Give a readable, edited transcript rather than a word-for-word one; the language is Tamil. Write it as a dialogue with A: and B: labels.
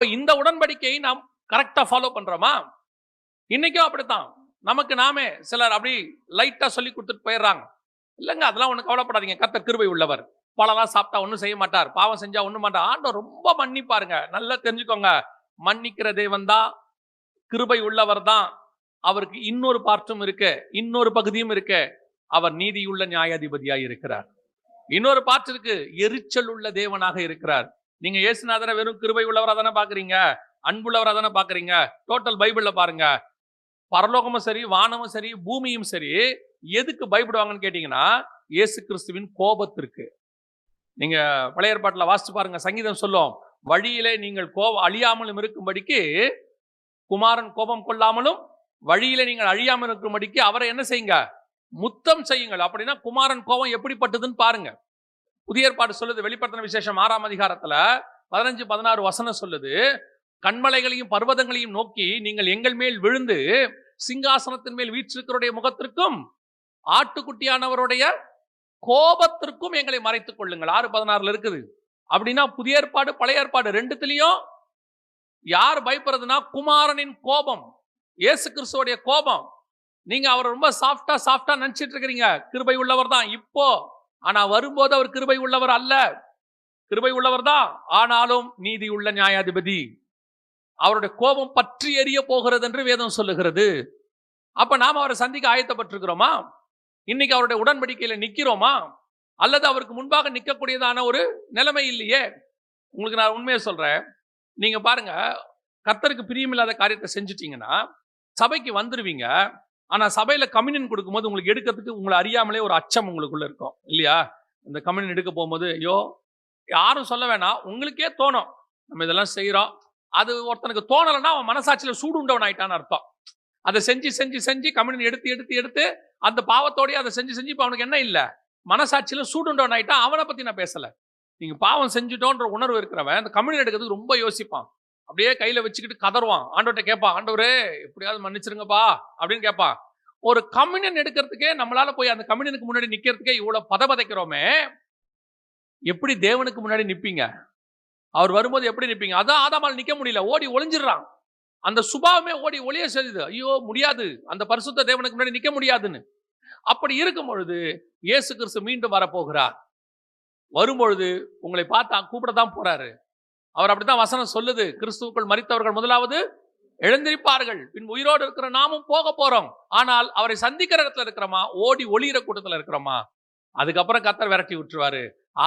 A: இந்த உடன்படிக்கையை நாம் கரெக்டா ஃபாலோ பண்றோமா? இன்னைக்கும் அப்படித்தான். நமக்கு நாமே சிலர் அப்படி லைட்டா சொல்லி கொடுத்துட்டு போயிடுறாங்க. இல்லங்க அதெல்லாம் ஒண்ணு கவலைப்படாதீங்க. கர்த்தர் கிருபை உள்ளவர். பழம்லாம் சாப்பிட்டா ஒண்ணும் செய்ய மாட்டார். பாவம் செஞ்சா ஒண்ணும் மாட்டார். ஆண்டவர் ரொம்ப மன்னிப்பாருங்க. நல்லா தெரிஞ்சுக்கோங்க. மன்னிக்கிற தேவன் தான், கிருபை உள்ளவர் தான். அவருக்கு இன்னொரு பார்ட்டும் இருக்கு, இன்னொரு பகுதியும் இருக்கு. அவர் நீதியுள்ள நியாயாதிபதியாய் இருக்கிறார். இன்னொரு பார்ட் இருக்கு, எரிச்சல் உள்ள தேவனாக இருக்கிறார். நீங்க இயேசுநாதரை வெறும் கிருபை உள்ளவரா தானே பாக்குறீங்க, அன்புள்ளவரா தானே பாக்குறீங்க. டோட்டல் பைபிள்ல பாருங்க, பரலோகமும் சரி, வானமும் சரி, பூமியும் சரி, எதுக்கு பயப்படுவாங்கன்னு கேட்டீங்கன்னா இயேசு கிறிஸ்துவின் கோபத்திற்கு. நீங்க பழைய ஏற்பாட்டில் வாசிச்சு பாருங்க, சங்கீதம் சொல்லும், வழியிலே நீங்கள் அழியாமலும் இருக்கும்படிக்கு குமாரன் கோபம் கொள்ளாமலும் வழியிலே நீங்கள் அழியாமல் இருக்கும்படிக்கு அவரை என்ன செய்யுங்க, முத்தம் செய்யுங்கள். அப்படின்னா குமாரன் கோபம் எப்படிப்பட்டதுன்னு பாருங்க. புதிய ஏற்பாடு சொல்லுது, வெளிப்படுத்தின விசேஷம் 6ஆம் அதிகாரத்துல 15-16 வசனம் சொல்லுது, கண்மலைகளையும் பர்வதங்களையும் நோக்கி நீங்கள் எங்கள் மேல் விழுந்து சிங்காசனத்தின் மேல் வீற்றிருக்கிறவருடைய முகத்திற்கும் ஆட்டுக்குட்டியானவருடைய கோபத்திற்கும் எங்களை மறைத்துக் கொள்ளுங்கள். 6:16 இருக்குது. அப்படின்னா புதிய ஏற்பாடு பழைய ஏற்பாடு ரெண்டுத்திலையும் யார் பயப்படுறதுன்னா குமாரனின் கோபம், இயேசு கிறிஸ்துவோடைய கோபம். நீங்க அவர் ரொம்ப சாஃப்டா நினைச்சிட்டு இருக்கிறீங்க, கிருபை உள்ளவர் தான் இப்போ. ஆனா வரும்போது அவர் கிருபை உள்ளவர் அல்ல. கிருபை உள்ளவர் தான், ஆனாலும் நீதி உள்ள நியாயாதிபதி. அவருடைய கோபம் பற்றி எரிய போகிறது என்று வேதம் சொல்லுகிறது. அப்ப நாம அவரை சந்திக்க ஆயத்தப்பட்டிருக்கிறோமா? இன்னைக்கு அவருடைய உடன்படிக்கையில நிக்கிறோமா? அல்லது அவருக்கு முன்பாக நிற்கக்கூடியதான ஒரு நிலைமை இல்லையே. உங்களுக்கு நான் உண்மையை சொல்றேன், நீங்க பாருங்க, கர்த்தருக்கு பிரியமில்லாத காரியத்தை செஞ்சுட்டீங்கன்னா சபைக்கு வந்துருவீங்க. ஆனா சபையில கம்யூனியன் கொடுக்கும்போது உங்களுக்கு எடுக்கிறதுக்கு உங்களை அறியாமலே ஒரு அச்சம் உங்களுக்குள்ள இருக்கும் இல்லையா? இந்த கம்யூனியன் எடுக்க போகும்போது ஐயோ, யாரும் சொல்ல வேணாம், உங்களுக்கே தோணும் நம்ம இதெல்லாம் செய்யறோம். அது ஒருத்தனுக்கு தோணலைன்னா அவன் மனசாட்சியில சூடு உண்டவன் ஆயிட்டான்னு அர்த்தம். அதை செஞ்சு செஞ்சு செஞ்சு கம்யூனியன் எடுத்து அந்த பாவத்தோடய அதை செஞ்சு செஞ்சு இப்ப அவனுக்கு என்ன இல்லை, மனசாட்சியில சூடு உண்டவன் ஆயிட்டான். அவனை பத்தி நான் பேசல. நீங்க பாவம் செஞ்சுட்டோன்ற உணர்வு இருக்கிறவன் அந்த கம்யூனியன் எடுக்கிறதுக்கு ரொம்ப யோசிப்பான். அப்படியே கையில வச்சுக்கிட்டு கதறுவான், ஆண்டவர்கிட்ட கேட்பான், ஆண்டவரே எப்படியாவது மன்னிச்சிருங்கப்பா அப்படின்னு கேட்பான். ஒரு கம்யூனியன் எடுக்கிறதுக்கே நம்மளால போய் அந்த கம்யூனியனுக்கு முன்னாடி நிக்கிறதுக்கே இவ்வளவு பதபதைக்கிறோமே, எப்படி தேவனுக்கு முன்னாடி நிப்பீங்க? அவர் வரும்போது எப்படி நிப்பீங்க? அதான் ஆதாமால் நிக்க முடியல, ஓடி ஒளிஞ்சிடறான். அந்த சுபாவமே ஓடி ஒளிய செய்யுது. ஐயோ முடியாது, அந்த பரிசுத்த தேவனுக்கு முன்னாடி நிக்க முடியாதுன்னு. அப்படி இருக்கும் பொழுது இயேசு கிறிஸ்து மீண்டும் வரப்போகிறார். வரும்பொழுது உங்களை பார்த்தா கூப்பிடத்தான் போறாரு. அவர் அப்படித்தான் வசனம் சொல்லுது, கிறிஸ்துவுக்குள் மரித்தவர்கள் முதலாவது எழுந்திருப்பார்கள், பின் உயிரோடு இருக்கிற நாமும் போக போறோம். ஆனால் அவரை சந்திக்கிற இடத்துல இருக்கிறோமா, ஓடி ஒளியிற கூட்டத்துல இருக்கிறோமா? அதுக்கப்புறம் கர்த்தர் விரட்டி விட்டுருவாரு.